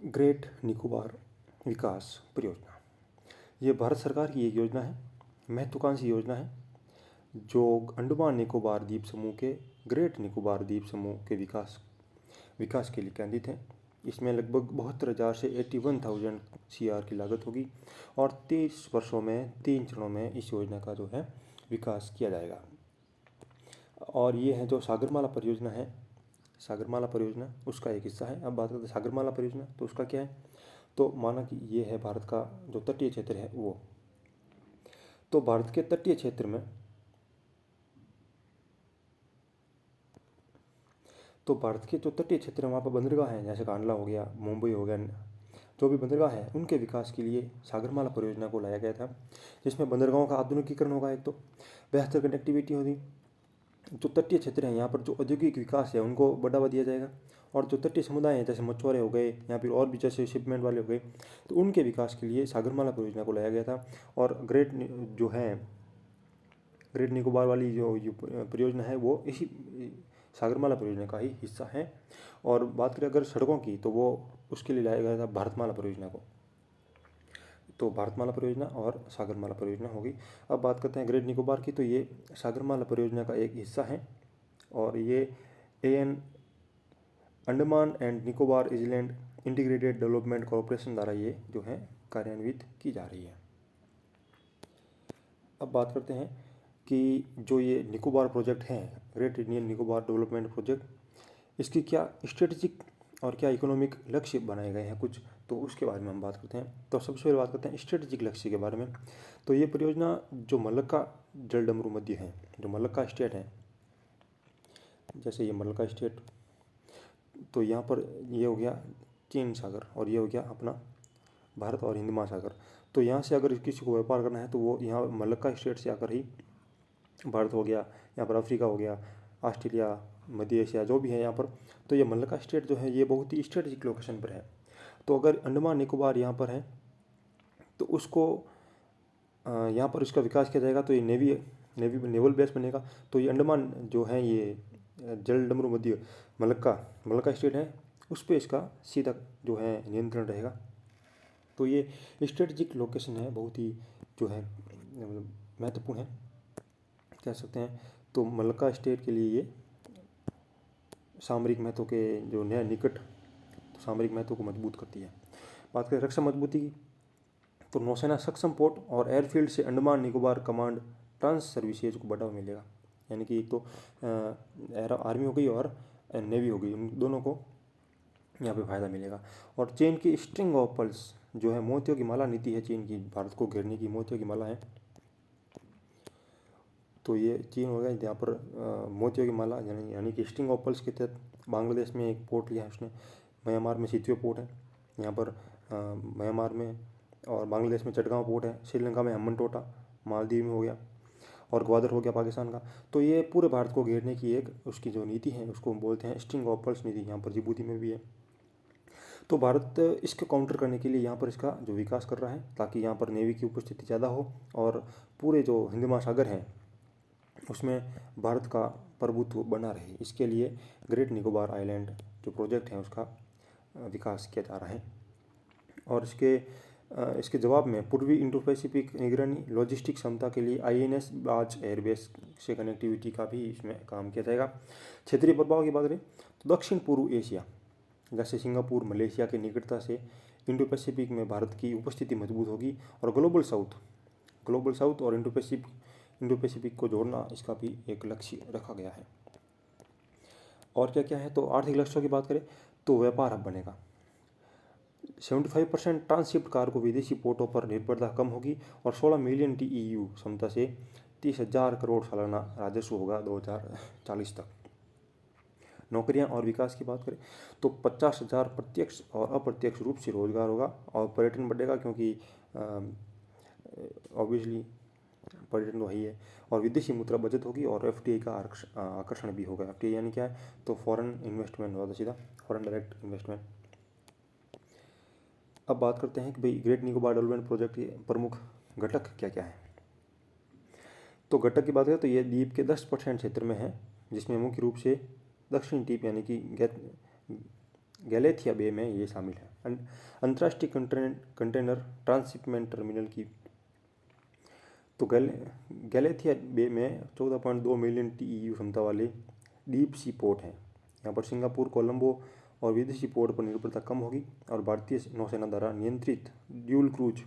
Great Nicobar विकास परियोजना, ये भारत सरकार की एक योजना है, महत्वाकांक्षी योजना है जो अंडमान निकोबार द्वीप समूह के ग्रेट निकोबार द्वीप समूह के विकास के लिए केंद्रित है। इसमें लगभग 72,000 से 81,000 CR की लागत होगी और 23 वर्षों में 3 चरणों में इस योजना का जो है विकास किया जाएगा। और ये है जो सागरमाला परियोजना है, सागरमाला परियोजना उसका एक हिस्सा है। अब बात करते हैं सागरमाला परियोजना, तो उसका क्या है, तो माना कि ये है भारत का जो तटीय क्षेत्र है वो, तो भारत के तटीय क्षेत्र में, तो भारत के जो तटीय क्षेत्र है वहाँ पर बंदरगाह हैं, जैसे कांडला हो गया, मुंबई हो गया, जो भी बंदरगाह है उनके विकास के लिए सागरमाला परियोजना को लाया गया था, जिसमें बंदरगाहों का आधुनिकीकरण होगा, एक तो बेहतर कनेक्टिविटी होगी, जो तटीय क्षेत्र हैं यहाँ पर जो औद्योगिक विकास है उनको बढ़ावा दिया जाएगा, और जो तटीय समुदाय हैं जैसे मछुआरे हो गए या फिर और भी जैसे शिपमेंट वाले हो गए, तो उनके विकास के लिए सागरमाला परियोजना को लाया गया था। और जो है ग्रेट निकोबार वाली जो परियोजना है वो इसी सागरमाला परियोजना का ही हिस्सा है। और बात करें अगर सड़कों की, तो वो उसके लिए लाया गया था भारतमाला परियोजना को। तो भारतमाला परियोजना और सागरमाला परियोजना होगी। अब बात करते हैं ग्रेट निकोबार की, तो ये सागरमाला परियोजना का एक हिस्सा है और ये AN Andaman and Nicobar island integrated development corporation द्वारा ये जो है कार्यान्वित की जा रही है। अब बात करते हैं कि जो ये निकोबार प्रोजेक्ट है, great Indian Nicobar development project, इसकी क्या स्ट्रेटेजिक और क्या इकोनॉमिक लक्ष्य बनाए गए हैं कुछ, तो उसके बारे में हम बात करते हैं। तो सबसे पहले बात करते हैं स्ट्रेटेजिक लक्ष्य के बारे में। तो ये परियोजना जो मलक्का जलडमरू मध्य है, जो मलक्का स्टेट है, जैसे ये मलक्का स्टेट, तो यहाँ पर ये हो गया चीन सागर और ये हो गया अपना भारत और हिंद महासागर। तो यहाँ से अगर किसी को व्यापार करना है तो वो यहाँ मलक्का स्टेट से आकर ही, भारत हो गया, यहाँ पर अफ्रीका हो गया, ऑस्ट्रेलिया, मध्य एशिया जो भी है यहाँ पर, तो ये मलक्का स्टेट जो है ये बहुत ही स्ट्रेटेजिक लोकेशन पर है। तो अगर अंडमान निकोबार यहाँ पर है तो उसको यहाँ पर इसका विकास किया जाएगा, तो ये नेवल बेस बनेगा। तो ये अंडमान जो है ये जलडमरू मध्य मलक्का स्टेट है, उस पर इसका सीधा जो है नियंत्रण रहेगा। तो ये स्ट्रेटजिक लोकेशन है, बहुत ही जो है महत्वपूर्ण है कह सकते हैं। तो मलक्का स्टेट के लिए ये सामरिक महत्व के जो नया निकट, तो सामरिक महत्व को मजबूत करती है। बात करें रक्षा मजबूती की, तो नौसेना सक्षम पोर्ट और एयरफील्ड से Andaman Nicobar command trans services को बढ़ावा मिलेगा। यानी कि एक तो आर्मी हो गई और नेवी हो गई, उन दोनों को यहाँ पे फायदा मिलेगा। और चीन की स्ट्रिंग ऑफ पर्ल्स जो है मोतियों की माला नीति है चीन की, भारत को घेरने की मोतियों की माला है। तो ये चीन हो गया यहाँ पर मोतियों की माला यानी कि स्ट्रिंग ऑफ पर्ल्स के तहत बांग्लादेश में एक पोर्ट लिया है उसने, म्यांमार में सितवे पोर्ट है, यहाँ पर म्यांमार में और बांग्लादेश में चटगांव पोर्ट है, श्रीलंका में हम्बनटोटा, मालदीव में हो गया, और ग्वादर हो गया पाकिस्तान का। तो ये पूरे भारत को घेरने की एक उसकी जो नीति है उसको बोलते हैं स्ट्रिंग ऑफ पर्ल्स नीति। यहाँ पर जिबूती में भी है। तो भारत इसको काउंटर करने के लिए यहाँ पर इसका जो विकास कर रहा है, ताकि यहाँ पर नेवी की उपस्थिति ज़्यादा हो और पूरे जो हिंद महासागर हैं उसमें भारत का प्रभुत्व बना रहे। इसके लिए ग्रेट निकोबार आइलैंड जो प्रोजेक्ट है उसका विकास किया जा रहा है। और इसके जवाब में पूर्वी इंडो पैसिफिक निगरानी लॉजिस्टिक क्षमता के लिए INS बाज एयरबेस से कनेक्टिविटी का भी इसमें काम किया जाएगा। क्षेत्रीय प्रभाव की बात करें तो दक्षिण पूर्व एशिया जैसे सिंगापुर, मलेशिया के निकटता से इंडो पैसिफिक में भारत की उपस्थिति मजबूत होगी। और ग्लोबल साउथ और इंडो पैसिफिक को जोड़ना इसका भी एक लक्ष्य रखा गया है। और क्या क्या है, तो आर्थिक लक्ष्यों की बात करें तो व्यापार हब बनेगा, 75% ट्रांसशिप्ड कार्गो विदेशी पोर्टों पर निर्भरता कम होगी और 16 मिलियन TEU क्षमता से 30,000 करोड़ सालाना राजस्व होगा 2040 तक। नौकरियां और विकास की बात करें तो 50,000 प्रत्यक्ष और अप्रत्यक्ष रूप से रोजगार होगा और पर्यटन बढ़ेगा, क्योंकि ऑब्वियसली पर्यटन तो वही है। और विदेशी मुद्रा बचत होगी और FDI का आकर्षण भी होगा। FDI यानी क्या है, तो फॉरेन इन्वेस्टमेंट होगा, सीधा फॉरेन डायरेक्ट इन्वेस्टमेंट। अब बात करते हैं कि भाई ग्रेट निकोबार डेवलपमेंट प्रोजेक्ट के प्रमुख घटक क्या क्या है। तो घटक की बात करें तो ये द्वीप के 10% क्षेत्र में है, जिसमें मुख्य रूप से दक्षिणी द्वीप यानी कि गैलेथिया बे में ये शामिल है। अंतर्राष्ट्रीय कंटेनर ट्रांसशिपमेंट टर्मिनल की, तो गैलेथिया बे में 14.2 मिलियन TEU क्षमता वाले डीप सी पोर्ट हैं। यहाँ पर सिंगापुर, कोलंबो और विदेशी पोर्ट पर निर्भरता कम होगी और भारतीय नौसेना द्वारा नियंत्रित ड्यूल क्रूज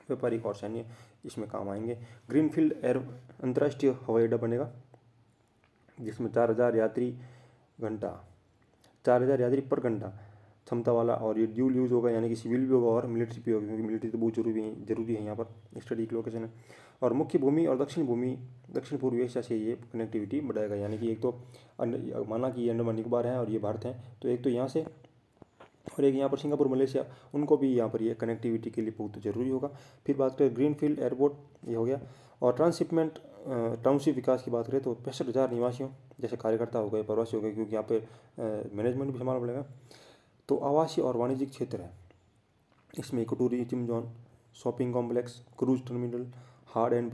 व्यापारिक और सैन्य इसमें काम आएंगे। ग्रीनफील्ड एयर अंतर्राष्ट्रीय हवाई अड्डा बनेगा जिसमें 4000 यात्री पर घंटा क्षमता वाला, और ये ड्यूल यूज़ होगा, यानी कि सिविल भी होगा और मिलिट्री भी होगा, क्योंकि मिलिट्री तो बहुत जरूरी है यहाँ पर स्टडी की लोकेशन है। और मुख्य भूमि और दक्षिण पूर्वी एशिया से ये कनेक्टिविटी बढ़ाएगा, यानी कि एक तो माना कि ये अंडमान निकोबार है और ये भारत है, तो एक तो यहाँ से और एक यहाँ पर सिंगापुर, मलेशिया, उनको भी यहाँ पर ये कनेक्टिविटी के लिए बहुत जरूरी होगा। फिर बात करें ग्रीनफील्ड एयरपोर्ट, ये हो गया। और ट्रांसशिपमेंट टाउनशिप विकास की बात करें तो 65,000 निवासियों जैसे कार्यकर्ता हो गए, प्रवासी हो गए, क्योंकि यहाँ पे मैनेजमेंट भी संभालना पड़ेगा। तो आवासीय और वाणिज्यिक क्षेत्र है, इसमें eco tourism zone, shopping complex, cruise terminal, high end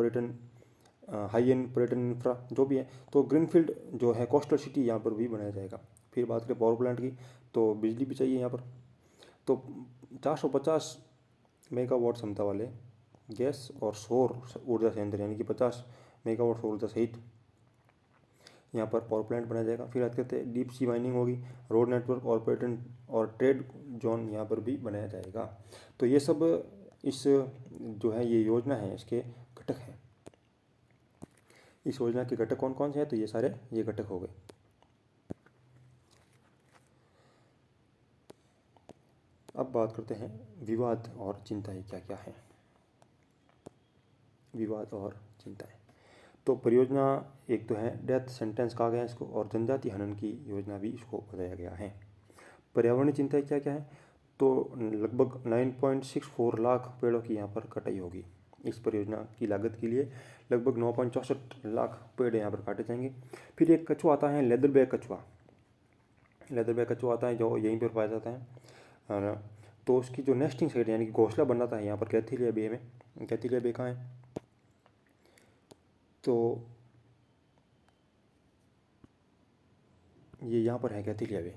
पर्यटन इंफ्रा जो भी है, तो ग्रीनफील्ड जो है कोस्टल सिटी यहाँ पर भी बनाया जाएगा। फिर बात करें पावर प्लांट की, तो बिजली भी चाहिए यहाँ पर, तो 450 मेगावाट क्षमता वाले गैस और सौर ऊर्जा संयंत्र, यानी कि 50 मेगावाट सौर ऊर्जा सहित यहाँ पर पावर प्लांट बनाया जाएगा। फिर बात करते हैं डीप सी माइनिंग होगी, रोड नेटवर्क और पर्यटन और ट्रेड जोन यहाँ पर भी बनाया जाएगा। तो ये सब इस जो है ये योजना है, इसके घटक हैं। इस योजना के घटक कौन कौन से हैं, तो ये सारे ये घटक हो गए। अब बात करते हैं विवाद और चिंताएं क्या क्या हैं। विवाद और चिंताएं, तो परियोजना एक तो है डेथ सेंटेंस कहा गया है इसको, और जनजाति हनन की योजना भी इसको बताया गया है। पर्यावरणीय चिंताएं क्या क्या है, तो लगभग 9.64 लाख पेड़ों की यहाँ पर कटाई होगी। इस परियोजना की लागत के लिए लगभग 9.64 लाख पेड़ यहाँ पर काटे जाएंगे। फिर एक कछुआ आता है, लेदरबैक कछुआ आता है जो यहीं पर पाया जाता है। तो उसकी जो नेस्टिंग साइट यानी कि घोंसला बनाता है यहाँ पर कैथिलिया बे में। कैथिलिया बे कहाँ है, तो ये यहाँ पर है कैथिलिया बे,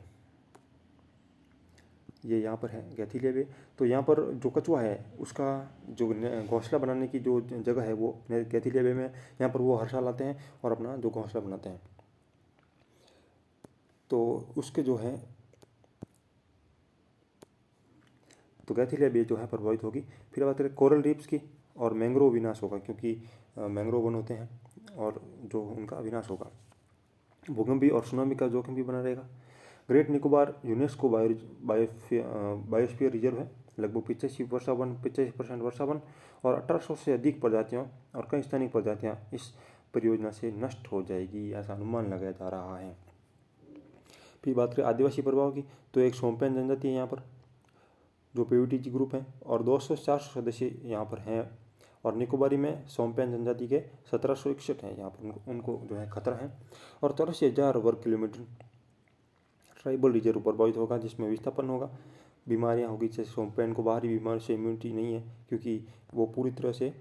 ये यहाँ पर है कैथिलिया बे। तो यहाँ पर जो कछुआ है उसका जो घोंसला बनाने की जो जगह है वो कैथिलिया बे में, यहाँ पर वो हर साल आते हैं और अपना जो घोंसला बनाते हैं। तो उसके जो है तो कैथिलिया बे जो है प्रभावित होगी। फिर बात करें कोरल रीफ्स की, और मैंग्रोव विनाश होगा, क्योंकि मैंग्रोव वन होते हैं और जो उनका विनाश होगा। भूकंपी और सुनामी का जोखिम भी बना रहेगा। Great Nicobar UNESCO biosphere reserve है, लगभग 85% वर्षा वन और 1800 से अधिक प्रजातियों और कई स्थानिक प्रजातियां इस परियोजना से नष्ट हो जाएगी, ऐसा अनुमान लगाया जा रहा है। फिर बात करें आदिवासी प्रभाव की, तो एक सोम्पेन जनजाति है यहाँ पर जो PVTG ग्रुप है, और 200 से 400 सदस्य यहाँ पर हैं। और निकोबारी में सोम्पेन जनजाति के 1761 हैं यहाँ पर, उनको जो है खतरा है। और 84,000 वर्ग किलोमीटर ट्राइबल रिजर्व प्रभावित होगा, जिसमें विस्थापन होगा, बीमारियाँ होगी। जैसे सोम्पेन को बाहरी बीमारी से इम्यूनिटी नहीं है, क्योंकि वो पूरी तरह से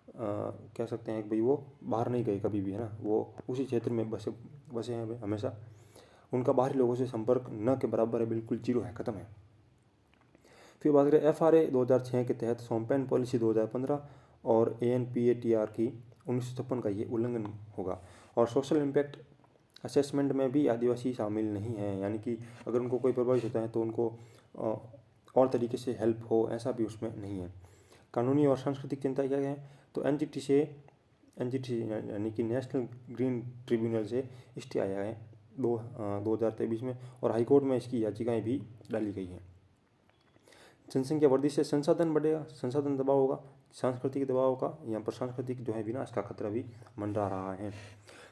कह सकते हैं कि भाई वो बाहर नहीं गए कभी भी, है ना, वो उसी क्षेत्र में बसे हैं हमेशा। उनका बाहरी लोगों से संपर्क न के बराबर है, बिल्कुल जीरो है, ख़त्म है। फिर बात करें FRA 2006 के तहत सोम्पेन पॉलिसी 2015 और ANPATR की 1956 का ये उल्लंघन होगा। और सोशल इम्पैक्ट असेसमेंट में भी आदिवासी शामिल नहीं है, यानी कि अगर उनको कोई प्रभावित होता है तो उनको और तरीके से हेल्प हो, ऐसा भी उसमें नहीं है। कानूनी और सांस्कृतिक चिंता क्या है, तो NGT यानी कि नेशनल ग्रीन ट्रिब्यूनल से स्टे आया है 2023 में, और हाईकोर्ट में इसकी याचिकाएं भी डाली गई हैं। जनसंख्या वृद्धि से संसाधन बढ़ेगा, संसाधन दबाव होगा, सांस्कृतिक दबाव होगा, यहाँ पर सांस्कृतिक जो है विनाश का खतरा भी मंडरा रहा है।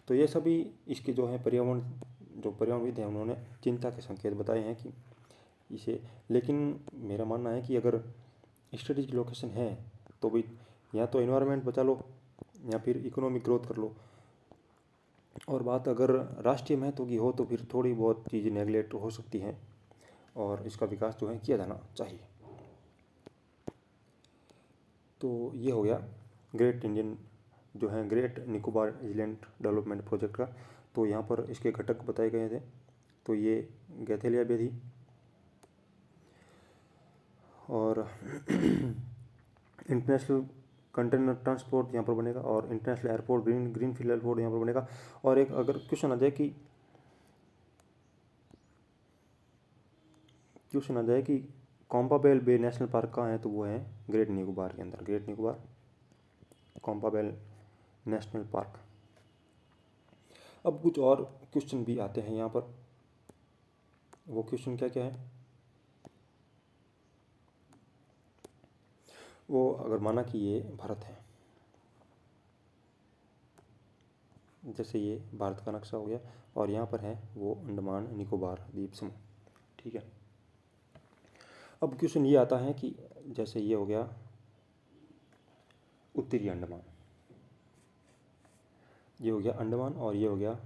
तो ये सभी इसके जो है पर्यावरणविद हैं उन्होंने चिंता के संकेत बताए हैं कि इसे, लेकिन मेरा मानना है कि अगर स्टडी की लोकेशन है तो भाई या तो इन्वायरमेंट बचा लो या फिर इकोनॉमिक ग्रोथ कर लो, और बात अगर राष्ट्रीय महत्व की हो तो फिर थोड़ी बहुत चीज़ें नेगलेक्ट हो सकती हैं और इसका विकास जो है किया जाना चाहिए। तो ये हो गया great Nicobar island development project का। तो यहाँ पर इसके घटक बताए गए थे, तो ये गैथेलिया बे थी। और इंटरनेशनल कंटेनर ट्रांसपोर्ट यहाँ पर बनेगा, और इंटरनेशनल एयरपोर्ट ग्रीनफील्ड एयरपोर्ट यहाँ पर बनेगा। और एक अगर क्वेश्चन आ जाए कि कॉम्पाबेल बे नेशनल पार्क कहाँ है, तो वो है ग्रेट निकोबार के अंदर, ग्रेट निकोबार कॉम्पाबेल नेशनल पार्क। अब कुछ और क्वेश्चन भी आते हैं यहाँ पर। वो क्वेश्चन क्या क्या है, वो अगर माना कि ये भारत है, जैसे ये भारत का नक्शा हो गया, और यहाँ पर है वो अंडमान निकोबार द्वीप समूह, ठीक है। अब क्वेश्चन ये आता है कि जैसे ये हो गया उत्तरी अंडमान, ये हो गया अंडमान, और ये हो गया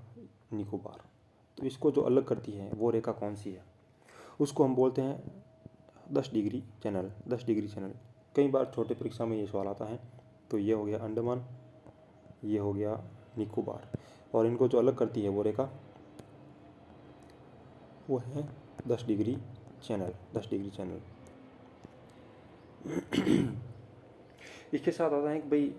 निकोबार, तो इसको जो अलग करती है वो रेखा कौन सी है, उसको हम बोलते हैं 10 डिग्री चैनल। 10 डिग्री चैनल कई बार छोटे परीक्षा में ये सवाल आता है। तो ये हो गया अंडमान, ये हो गया निकोबार, और इनको जो अलग करती है वो रेखा वो है 10 डिग्री चैनल, 10 डिग्री चैनल। इसके साथ आता है कि भाई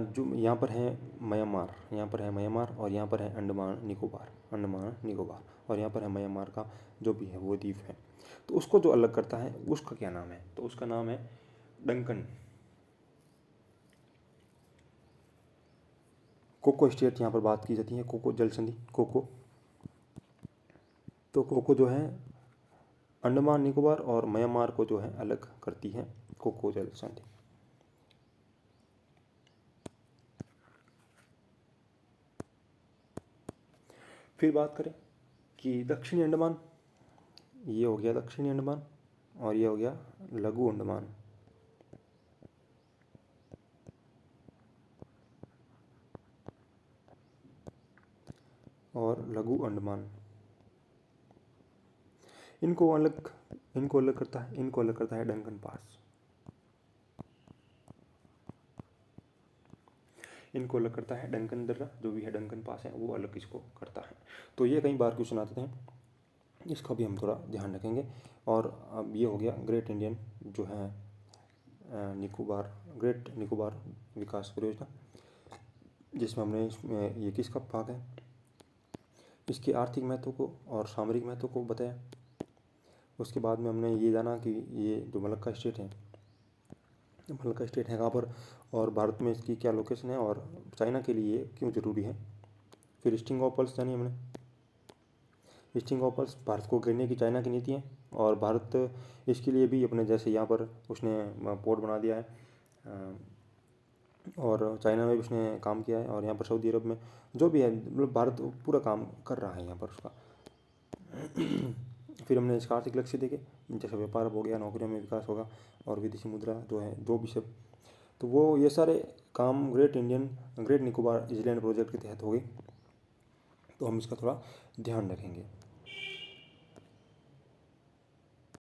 जो यहाँ पर है म्यांमार, यहाँ पर है म्यांमार, और यहाँ पर है अंडमान निकोबार, अंडमान निकोबार, और यहाँ पर है म्यांमार का जो भी है वो द्वीप है। तो उसको जो अलग करता है उसका क्या नाम है, तो उसका नाम है डंकन। कोको स्टेट यहाँ पर बात की जाती है, कोको जल संधि, कोको। तो कोको जो है अंडमान निकोबार और म्यांमार को जो है अलग करती है, कोको जल संधि। फिर बात करें कि दक्षिणी अंडमान, ये हो गया दक्षिणी अंडमान, और ये हो गया लघु अंडमान। और लघु अंडमान, इनको अलग करता है डंकन पास, इनको अलग करता है डंकन दर्रा, जो भी है डंकन पास है वो अलग इसको करता है। तो ये कई बार क्वेश्चन आते हैं, इसका भी हम थोड़ा ध्यान रखेंगे। और अब ये हो गया ग्रेट इंडियन जो है निकोबार, ग्रेट निकोबार विकास परियोजना, जिसमें हमने ये किसका भाग है, इसके आर्थिक महत्व को और सामरिक महत्व को बताया। उसके बाद में हमने ये जाना कि ये जो मलक्का स्टेट है, मलक्का स्टेट है कहाँ पर, और भारत में इसकी क्या लोकेशन है, और चाइना के लिए क्यों ज़रूरी है। फिर स्ट्रिंग ऑफ पर्ल्स जानी हमने, स्ट्रिंग ऑफ पर्ल्स भारत को घेरने की चाइना की नीति है, और भारत इसके लिए भी अपने जैसे यहाँ पर उसने पोर्ट बना दिया है, और चाइना में भी उसने काम किया है, और यहाँ पर सऊदी अरब में जो भी है, मतलब भारत पूरा काम कर रहा है यहाँ पर उसका। फिर हमने इसका आर्थिक लक्ष्य देखे, जैसे व्यापार हो गया, नौकरियों में विकास होगा, और विदेशी मुद्रा जो है, जो भी सब, तो वो ये सारे काम ग्रेट निकोबार आइलैंड प्रोजेक्ट के तहत हो गए। तो हम इसका थोड़ा ध्यान रखेंगे।